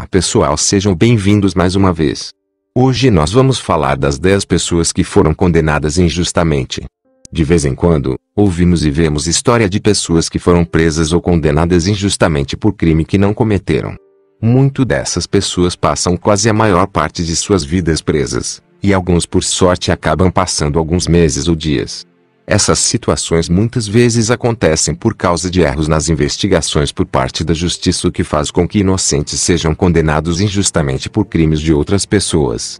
Olá pessoal, sejam bem-vindos mais uma vez. Hoje nós vamos falar das 10 pessoas que foram condenadas injustamente. De vez em quando, ouvimos e vemos história de pessoas que foram presas ou condenadas injustamente por crime que não cometeram. Muito dessas pessoas passam quase a maior parte de suas vidas presas, e alguns por sorte acabam passando alguns meses ou dias. Essas situações muitas vezes acontecem por causa de erros nas investigações por parte da justiça, o que faz com que inocentes sejam condenados injustamente por crimes de outras pessoas.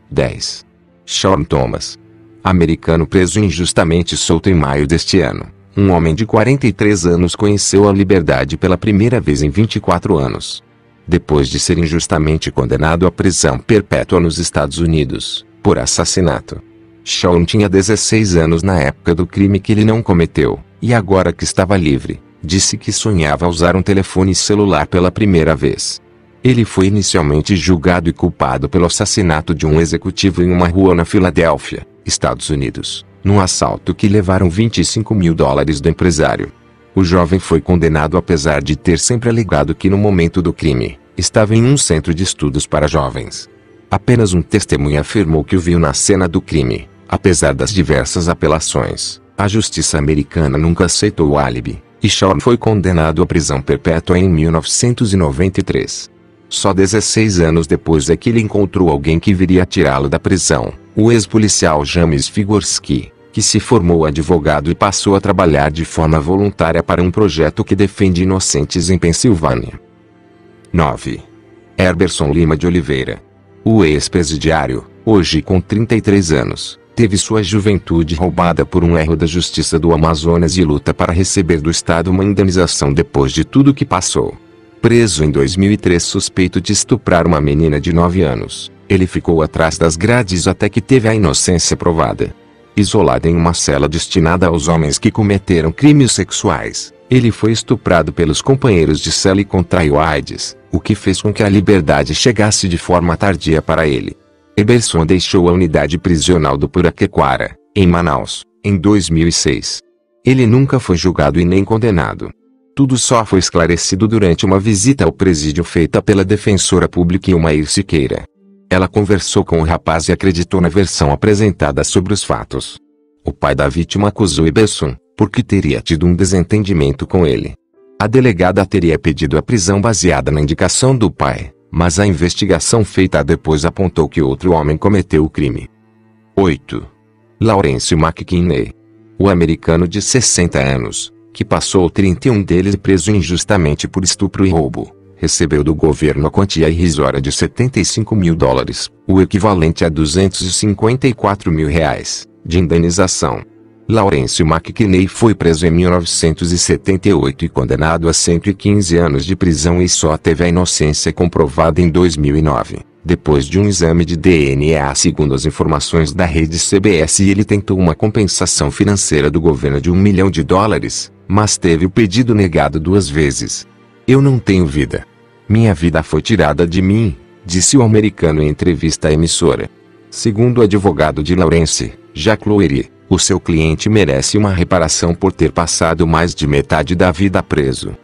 10. Shawn Thomas. Americano preso injustamente solto em maio deste ano. Um homem de 43 anos conheceu a liberdade pela primeira vez em 24 anos. Depois de ser injustamente condenado à prisão perpétua nos Estados Unidos, por assassinato. Shawn tinha 16 anos na época do crime que ele não cometeu, e agora que estava livre, disse que sonhava usar um telefone celular pela primeira vez. Ele foi inicialmente julgado e culpado pelo assassinato de um executivo em uma rua na Filadélfia, Estados Unidos, num assalto que levaram $25 mil do empresário. O jovem foi condenado apesar de ter sempre alegado que no momento do crime, estava em um centro de estudos para jovens. Apenas um testemunha afirmou que o viu na cena do crime. Apesar das diversas apelações, a justiça americana nunca aceitou o álibi, e Shawn foi condenado à prisão perpétua em 1993. Só 16 anos depois é que ele encontrou alguém que viria tirá-lo da prisão, o ex-policial James Figurski, que se formou advogado e passou a trabalhar de forma voluntária para um projeto que defende inocentes em Pensilvânia. 9. Herberson Lima de Oliveira. O ex-presidiário, hoje com 33 anos, teve sua juventude roubada por um erro da Justiça do Amazonas e luta para receber do Estado uma indenização depois de tudo que passou. Preso em 2003 suspeito de estuprar uma menina de 9 anos, ele ficou atrás das grades até que teve a inocência provada. Isolado em uma cela destinada aos homens que cometeram crimes sexuais, ele foi estuprado pelos companheiros de cela e contraiu AIDS, o que fez com que a liberdade chegasse de forma tardia para ele. Herberson deixou a unidade prisional do Puraquequara, em Manaus, em 2006. Ele nunca foi julgado e nem condenado. Tudo só foi esclarecido durante uma visita ao presídio feita pela defensora pública Ilmair Siqueira. Ela conversou com o rapaz e acreditou na versão apresentada sobre os fatos. O pai da vítima acusou Herberson, porque teria tido um desentendimento com ele. A delegada teria pedido a prisão baseada na indicação do pai. Mas a investigação feita depois apontou que outro homem cometeu o crime. 8. Lawrence McKinney. O americano de 60 anos, que passou 31 deles preso injustamente por estupro e roubo, recebeu do governo a quantia irrisória de $75 mil, o equivalente a R$254 mil, de indenização. Lawrence McKinney foi preso em 1978 e condenado a 115 anos de prisão e só teve a inocência comprovada em 2009, depois de um exame de DNA. Segundo as informações da rede CBS, ele tentou uma compensação financeira do governo de $1 milhão, mas teve o pedido negado 2 vezes. Eu não tenho vida. Minha vida foi tirada de mim, disse o americano em entrevista à emissora. Segundo o advogado de Lawrence, Jack Lowery, o seu cliente merece uma reparação por ter passado mais de metade da vida preso.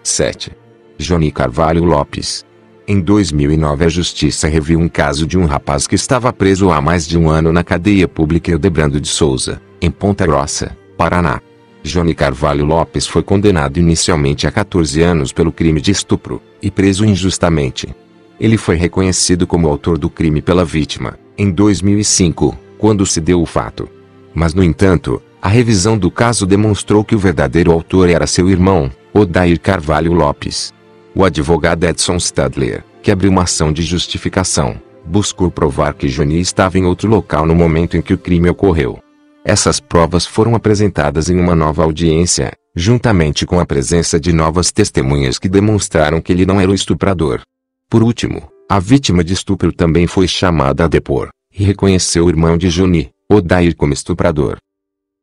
7. Johnny Carvalho Lopes. Em 2009 a justiça reviu um caso de um rapaz que estava preso há mais de um ano na cadeia pública Ildebrando de Souza, em Ponta Grossa, Paraná. Johnny Carvalho Lopes foi condenado inicialmente a 14 anos pelo crime de estupro, e preso injustamente. Ele foi reconhecido como autor do crime pela vítima, em 2005, quando se deu o fato. Mas no entanto, a revisão do caso demonstrou que o verdadeiro autor era seu irmão, Odair Carvalho Lopes. O advogado Edson Stadler, que abriu uma ação de justificação, buscou provar que Johnny estava em outro local no momento em que o crime ocorreu. Essas provas foram apresentadas em uma nova audiência, juntamente com a presença de novas testemunhas que demonstraram que ele não era o estuprador. Por último, a vítima de estupro também foi chamada a depor, e reconheceu o irmão de Johnny, Odair, como estuprador.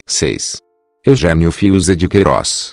6. Eugênio Fiuza de Queiroz.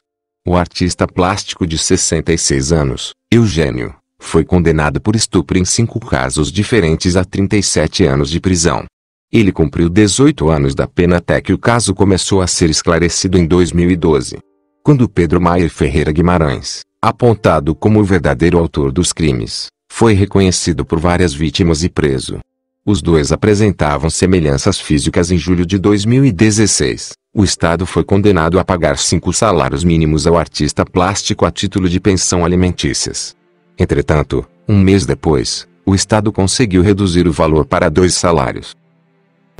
O artista plástico de 66 anos, Eugênio, foi condenado por estupro em 5 casos diferentes a 37 anos de prisão. Ele cumpriu 18 anos da pena até que o caso começou a ser esclarecido em 2012. Quando Pedro Maier Ferreira Guimarães, Apontado como o verdadeiro autor dos crimes, foi reconhecido por várias vítimas e preso. Os dois apresentavam semelhanças físicas. Em julho de 2016, o Estado foi condenado a pagar 5 salários mínimos ao artista plástico a título de pensão alimentícias. Entretanto, um mês depois, o Estado conseguiu reduzir o valor para 2 salários.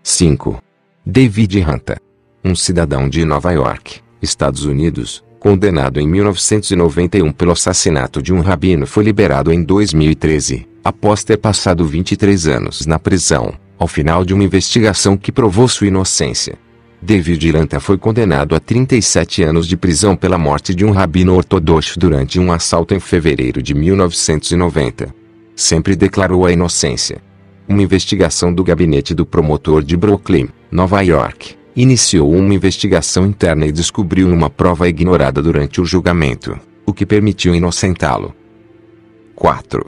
5. David Hunter. Um cidadão de Nova York, Estados Unidos, condenado em 1991 pelo assassinato de um rabino, foi liberado em 2013, após ter passado 23 anos na prisão, ao final de uma investigação que provou sua inocência. David Hunter foi condenado a 37 anos de prisão pela morte de um rabino ortodoxo durante um assalto em fevereiro de 1990. Sempre declarou a inocência. Uma investigação do gabinete do promotor de Brooklyn, Nova York, iniciou uma investigação interna e descobriu uma prova ignorada durante o julgamento, o que permitiu inocentá-lo. 4.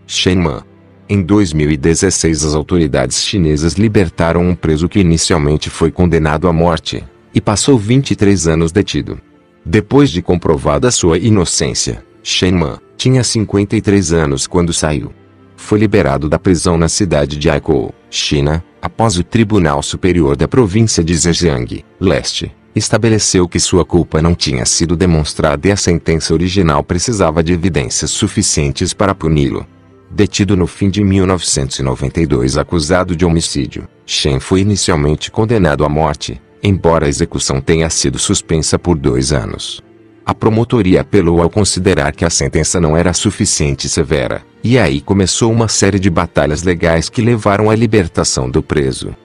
Shen Man. Em 2016, as autoridades chinesas libertaram um preso que inicialmente foi condenado à morte, e passou 23 anos detido. Depois de comprovada sua inocência, Shen Man tinha 53 anos quando saiu. Foi liberado da prisão na cidade de Haikou, China, após o Tribunal Superior da província de Zhejiang, leste, estabeleceu que sua culpa não tinha sido demonstrada e a sentença original precisava de evidências suficientes para puni-lo. Detido no fim de 1992 acusado de homicídio, Shen foi inicialmente condenado à morte, embora a execução tenha sido suspensa por 2 anos. A promotoria apelou ao considerar que a sentença não era suficiente severa, e aí começou uma série de batalhas legais que levaram à libertação do preso.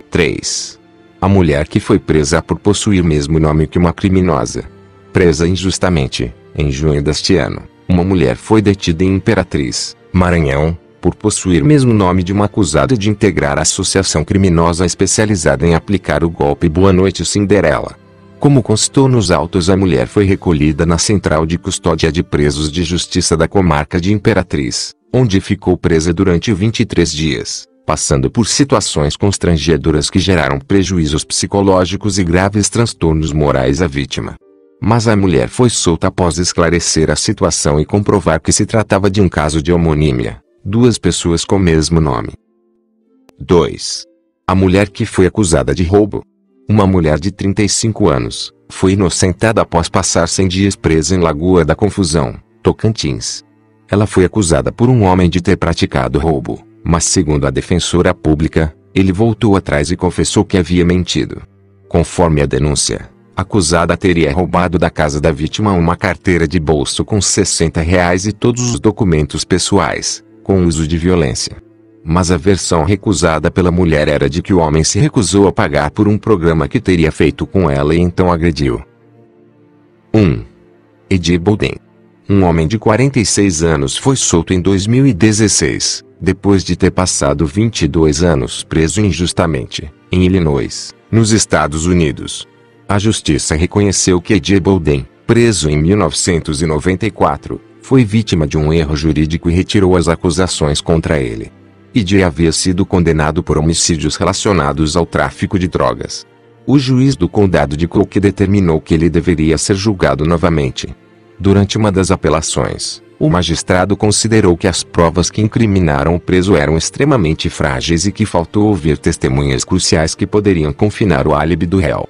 3. A mulher que foi presa por possuir o mesmo nome que uma criminosa. Presa injustamente, em junho deste ano, uma mulher foi detida em Imperatriz, Maranhão, por possuir o mesmo nome de uma acusada de integrar a associação criminosa especializada em aplicar o golpe Boa Noite Cinderela. Como constou nos autos, a mulher foi recolhida na Central de Custódia de Presos de Justiça da comarca de Imperatriz, onde ficou presa durante 23 dias, passando por situações constrangedoras que geraram prejuízos psicológicos e graves transtornos morais à vítima. Mas a mulher foi solta após esclarecer a situação e comprovar que se tratava de um caso de homonímia, 2 pessoas com o mesmo nome. 2. A mulher que foi acusada de roubo. Uma mulher de 35 anos, foi inocentada após passar 100 dias presa em Lagoa da Confusão, Tocantins. Ela foi acusada por um homem de ter praticado roubo, mas segundo a defensora pública, ele voltou atrás e confessou que havia mentido. Conforme a denúncia, a acusada teria roubado da casa da vítima uma carteira de bolso com R$ 60 e todos os documentos pessoais, com uso de violência. Mas a versão recusada pela mulher era de que o homem se recusou a pagar por um programa que teria feito com ela e então agrediu. 1. Eddie Bolden. Um homem de 46 anos foi solto em 2016, depois de ter passado 22 anos preso injustamente, em Illinois, nos Estados Unidos. A justiça reconheceu que Eddie Bolden, preso em 1994, foi vítima de um erro jurídico e retirou as acusações contra ele. Eddie havia sido condenado por homicídios relacionados ao tráfico de drogas. O juiz do condado de Cook determinou que ele deveria ser julgado novamente. Durante uma das apelações, o magistrado considerou que as provas que incriminaram o preso eram extremamente frágeis e que faltou ouvir testemunhas cruciais que poderiam confinar o álibi do réu.